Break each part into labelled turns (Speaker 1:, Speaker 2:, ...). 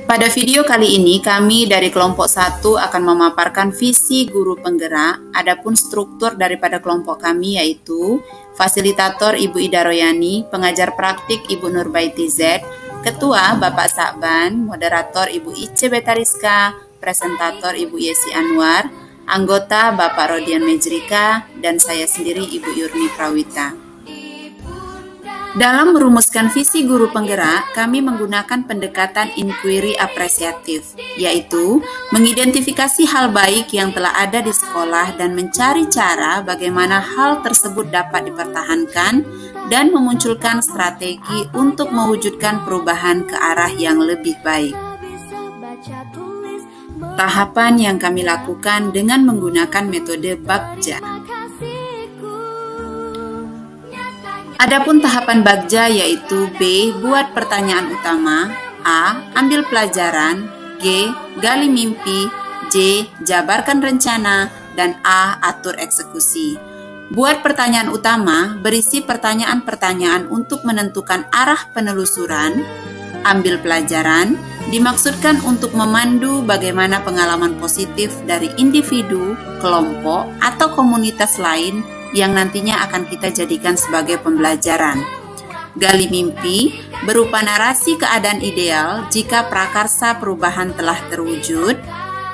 Speaker 1: Pada video kali ini, kami dari kelompok 1 akan memaparkan visi guru penggerak. Adapun struktur daripada kelompok kami yaitu fasilitator Ibu Ida Royani, pengajar praktik Ibu Nurbaiti Z, ketua Bapak Sakban, moderator Ibu Ice Betariska, presentator Ibu Yesi Anwar, anggota Bapak Rodian Mejrika, dan saya sendiri Ibu Yurni Prawita. Dalam merumuskan visi guru penggerak, kami menggunakan pendekatan inquiry apresiatif, yaitu mengidentifikasi hal baik yang telah ada di sekolah dan mencari cara bagaimana hal tersebut dapat dipertahankan dan memunculkan strategi untuk mewujudkan perubahan ke arah yang lebih baik. Tahapan yang kami lakukan dengan menggunakan metode Bagja. Adapun tahapan Bagja yaitu B. Buat pertanyaan utama, A. Ambil pelajaran, G. Gali mimpi, J. Jabarkan rencana, dan A. Atur eksekusi. Buat pertanyaan utama berisi pertanyaan-pertanyaan untuk menentukan arah penelusuran. Ambil pelajaran dimaksudkan untuk memandu bagaimana pengalaman positif dari individu, kelompok, atau komunitas lain yang nantinya akan kita jadikan sebagai pembelajaran. Gali mimpi berupa narasi keadaan ideal jika prakarsa perubahan telah terwujud.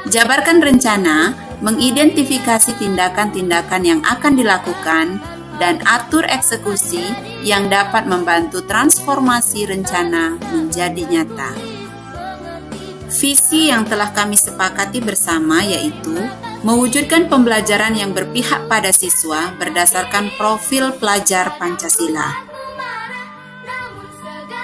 Speaker 1: Jabarkan rencana mengidentifikasi tindakan-tindakan yang akan dilakukan, dan atur eksekusi yang dapat membantu transformasi rencana menjadi nyata. Visi yang telah kami sepakati bersama yaitu mewujudkan pembelajaran yang berpihak pada siswa berdasarkan profil pelajar Pancasila.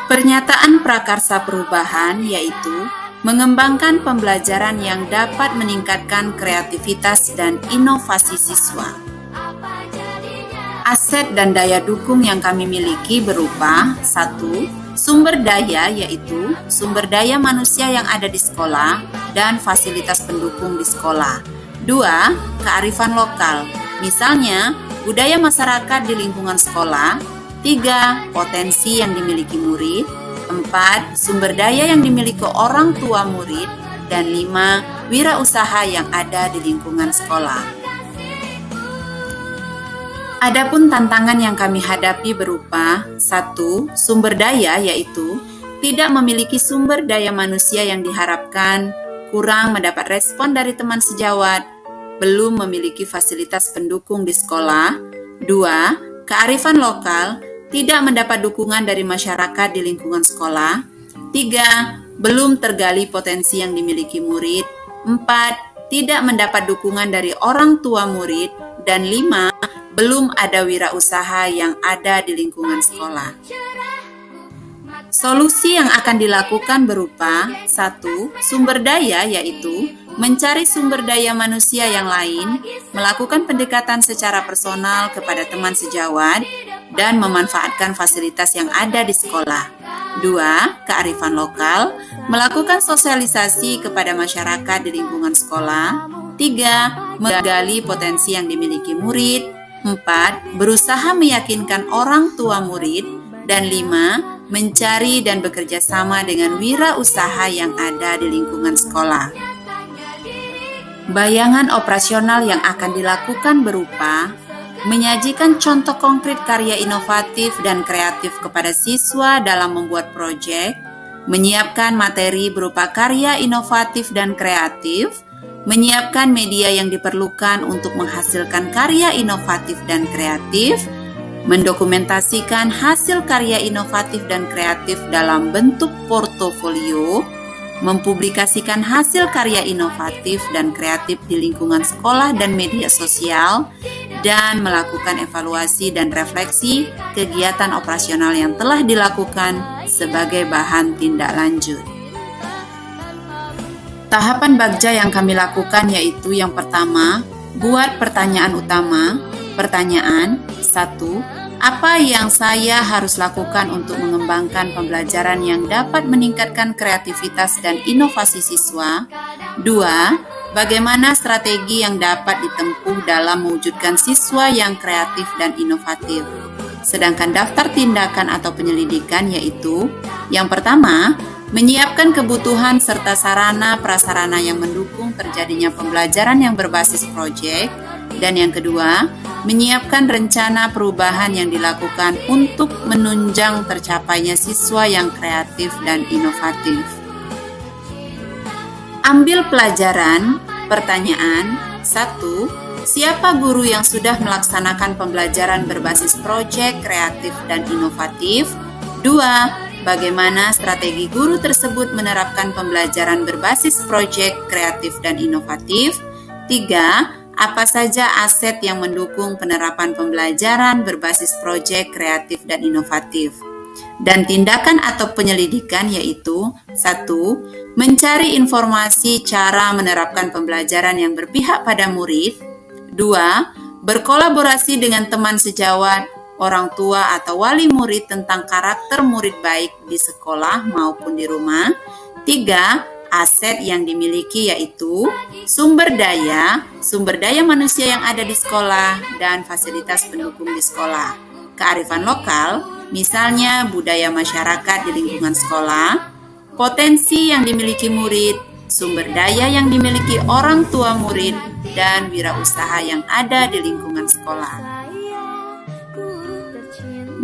Speaker 1: Pernyataan prakarsa perubahan yaitu mengembangkan pembelajaran yang dapat meningkatkan kreativitas dan inovasi siswa. Aset dan daya dukung yang kami miliki berupa 1. Sumber daya yaitu sumber daya manusia yang ada di sekolah dan fasilitas pendukung di sekolah. 2. Kearifan lokal, misalnya budaya masyarakat di lingkungan sekolah. 3. Potensi yang dimiliki murid. 4. Sumber daya yang dimiliki orang tua murid. Dan 5. Wirausaha yang ada di lingkungan sekolah. Adapun tantangan yang kami hadapi berupa 1. Sumber daya yaitu tidak memiliki sumber daya manusia yang diharapkan, kurang mendapat respon dari teman sejawat, belum memiliki fasilitas pendukung di sekolah. 2. Kearifan lokal, tidak mendapat dukungan dari masyarakat di lingkungan sekolah. 3. Belum tergali potensi yang dimiliki murid. 4. Tidak mendapat dukungan dari orang tua murid. Dan 5. Belum ada wirausaha yang ada di lingkungan sekolah. Solusi yang akan dilakukan berupa 1. Sumber daya yaitu mencari sumber daya manusia yang lain, melakukan pendekatan secara personal kepada teman sejawat, dan memanfaatkan fasilitas yang ada di sekolah. 2. Kearifan lokal, melakukan sosialisasi kepada masyarakat di lingkungan sekolah. 3. Menggali potensi yang dimiliki murid. 4. Berusaha meyakinkan orang tua murid. Dan 5. Mencari dan bekerja sama dengan wirausaha yang ada di lingkungan sekolah. Bayangan operasional yang akan dilakukan berupa menyajikan contoh konkret karya inovatif dan kreatif kepada siswa dalam membuat proyek, menyiapkan materi berupa karya inovatif dan kreatif, menyiapkan media yang diperlukan untuk menghasilkan karya inovatif dan kreatif, mendokumentasikan hasil karya inovatif dan kreatif dalam bentuk portofolio, mempublikasikan hasil karya inovatif dan kreatif di lingkungan sekolah dan media sosial, dan melakukan evaluasi dan refleksi kegiatan operasional yang telah dilakukan sebagai bahan tindak lanjut. Tahapan Bagja yang kami lakukan yaitu yang pertama, buat pertanyaan utama. Pertanyaan 1. Apa yang saya harus lakukan untuk mengembangkan pembelajaran yang dapat meningkatkan kreativitas dan inovasi siswa? 2. Bagaimana strategi yang dapat ditempuh dalam mewujudkan siswa yang kreatif dan inovatif? Sedangkan daftar tindakan atau penyelidikan yaitu yang pertama, menyiapkan kebutuhan serta sarana prasarana yang mendukung terjadinya pembelajaran yang berbasis proyek. Dan yang kedua, menyiapkan rencana perubahan yang dilakukan untuk menunjang tercapainya siswa yang kreatif dan inovatif. Ambil pelajaran. Pertanyaan 1. Siapa guru yang sudah melaksanakan pembelajaran berbasis proyek kreatif dan inovatif? 2. Bagaimana strategi guru tersebut menerapkan pembelajaran berbasis proyek kreatif dan inovatif? 3. Apa saja aset yang mendukung penerapan pembelajaran berbasis proyek kreatif dan inovatif? Dan tindakan atau penyelidikan yaitu 1. Mencari informasi cara menerapkan pembelajaran yang berpihak pada murid. 2. Berkolaborasi dengan teman sejawat, orang tua atau wali murid tentang karakter murid baik di sekolah maupun di rumah. 3. Aset yang dimiliki yaitu sumber daya manusia yang ada di sekolah dan fasilitas pendukung di sekolah. Kearifan lokal, misalnya budaya masyarakat di lingkungan sekolah, potensi yang dimiliki murid, sumber daya yang dimiliki orang tua murid, dan wirausaha yang ada di lingkungan sekolah.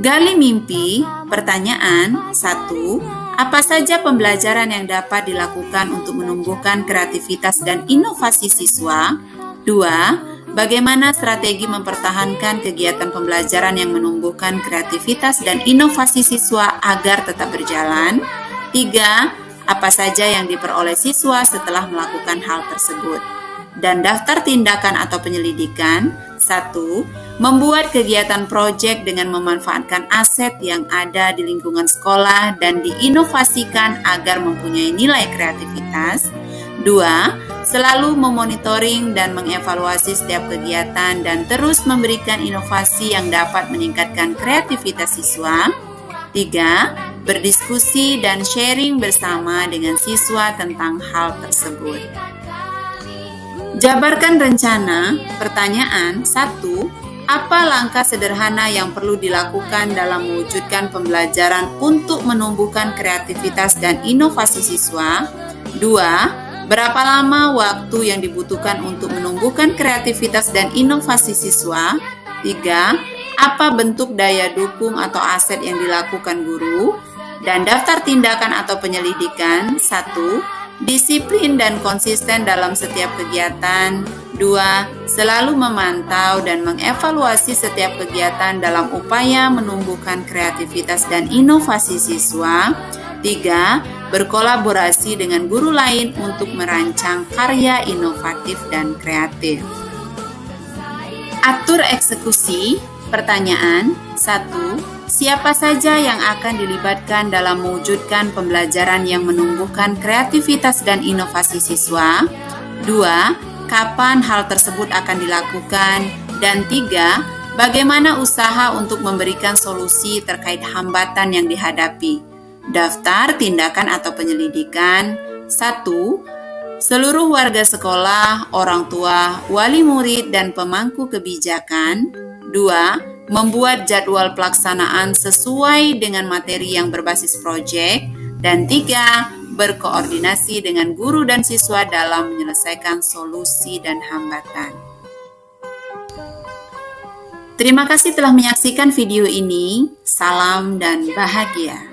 Speaker 1: Gali mimpi. Pertanyaan 1. Apa saja pembelajaran yang dapat dilakukan untuk menumbuhkan kreativitas dan inovasi siswa? 2. Bagaimana strategi mempertahankan kegiatan pembelajaran yang menumbuhkan kreativitas dan inovasi siswa agar tetap berjalan? 3. Apa saja yang diperoleh siswa setelah melakukan hal tersebut? Dan daftar tindakan atau penyelidikan. 1. Membuat kegiatan proyek dengan memanfaatkan aset yang ada di lingkungan sekolah dan diinovasikan agar mempunyai nilai kreativitas. 2. Selalu memonitoring dan mengevaluasi setiap kegiatan dan terus memberikan inovasi yang dapat meningkatkan kreativitas siswa. 3. Berdiskusi dan sharing bersama dengan siswa tentang hal tersebut. Jabarkan rencana. Pertanyaan 1. Apa langkah sederhana yang perlu dilakukan dalam mewujudkan pembelajaran untuk menumbuhkan kreativitas dan inovasi siswa? 2. Berapa lama waktu yang dibutuhkan untuk menumbuhkan kreativitas dan inovasi siswa? 3. Apa bentuk daya dukung atau aset yang dilakukan guru? Dan daftar tindakan atau penyelidikan. 1. Disiplin dan konsisten dalam setiap kegiatan. 2. Selalu memantau dan mengevaluasi setiap kegiatan dalam upaya menumbuhkan kreativitas dan inovasi siswa. 3. Berkolaborasi dengan guru lain untuk merancang karya inovatif dan kreatif. Atur eksekusi. Pertanyaan 1. Siapa saja yang akan dilibatkan dalam mewujudkan pembelajaran yang menumbuhkan kreativitas dan inovasi siswa? 2. Kapan hal tersebut akan dilakukan? Dan 3. Bagaimana usaha untuk memberikan solusi terkait hambatan yang dihadapi? Daftar tindakan atau penyelidikan. 1. Seluruh warga sekolah, orang tua, wali murid, dan pemangku kebijakan. 2. Membuat jadwal pelaksanaan sesuai dengan materi yang berbasis proyek. Dan 3. Berkoordinasi dengan guru dan siswa dalam menyelesaikan solusi dan hambatan. Terima kasih telah menyaksikan video ini. Salam dan bahagia.